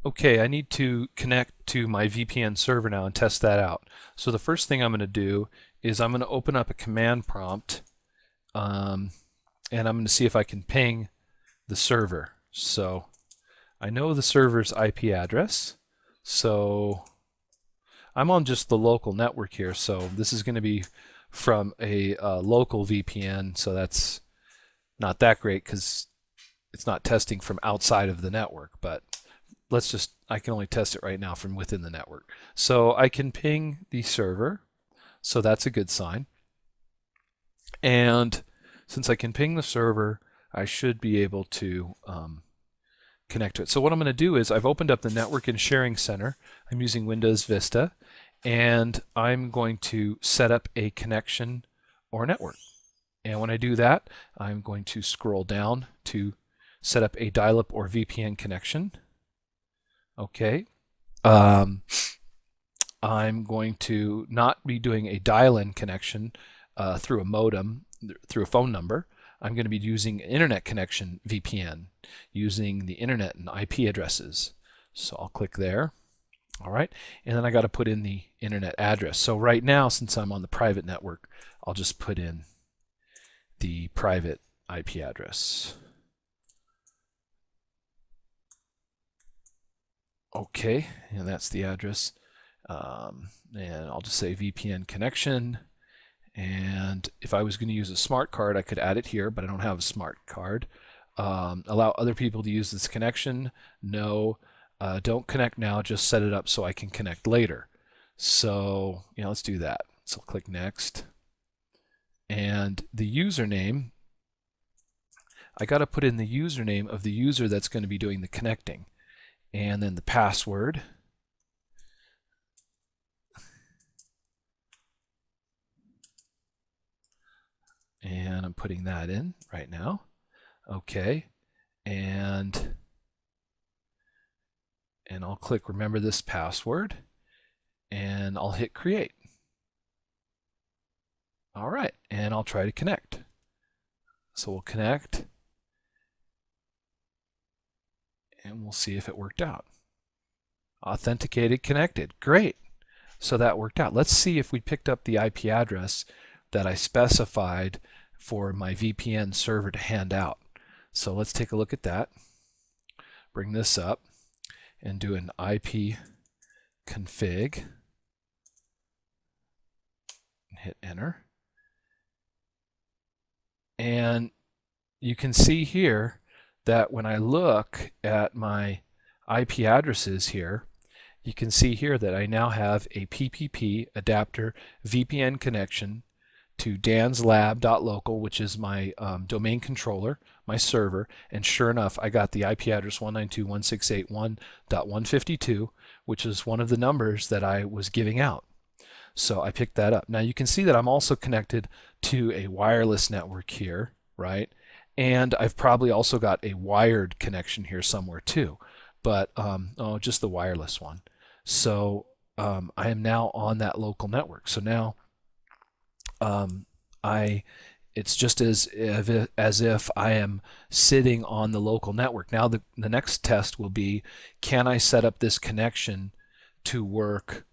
Okay, I need to connect to my VPN server now and test that out. So the first thing I'm going to do is I'm going to open up a command prompt, um, and I'm going to see if I can ping the server. So I know the server's IP address, so I'm on just the local network here, so this is going to be from a local VPN, so that's not that great because it's not testing from outside of the network, but I can only test it right now from within the network. So I can ping the server, so that's a good sign. And since I can ping the server, I should be able to connect to it. So what I'm going to do is I've opened up the Network and Sharing Center. I'm using Windows Vista, and I'm going to set up a connection or network. And when I do that, I'm going to scroll down to set up a dial-up or VPN connection. Okay. I'm going to not be doing a dial-in connection through a modem, through a phone number. I'm going to be using internet connection VPN, using the internet and IP addresses. So I'll click there. All right. And then I got to put in the internet address. So right now, since I'm on the private network, I'll just put in the private IP address. Okay, and that's the address. And I'll just say VPN connection. And if I was going to use a smart card, I could add it here, but I don't have a smart card. Allow other people to use this connection. No, don't connect now, just set it up so I can connect later. So, let's do that. So click next. And the username, I got to put in the username of the user that's going to be doing the connecting. And then the password. And I'm putting that in right now. Okay. And I'll click remember this password, and I'll hit create. All right, and I'll try to connect. So we'll connect, and we'll see if it worked out. Authenticated, connected. Great. So that worked out. Let's see if we picked up the IP address that I specified for my VPN server to hand out. So let's take a look at that. Bring this up and do an IP config. Hit enter. And you can see here that when I look at my IP addresses here, you can see here that I now have a PPP adapter VPN connection to danslab.local, which is my domain controller, my server, and sure enough, I got the IP address 192.168.1.152, which is one of the numbers that I was giving out. So I picked that up. Now you can see that I'm also connected to a wireless network here, right? And I've probably also got a wired connection here somewhere too, but just the wireless one. So I am now on that local network. So now it's just as if I am sitting on the local network. Now the next test will be, can I set up this connection to work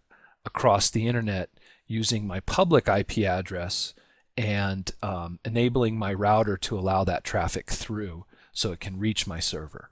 across the internet using my public IP address and enabling my router to allow that traffic through so it can reach my server.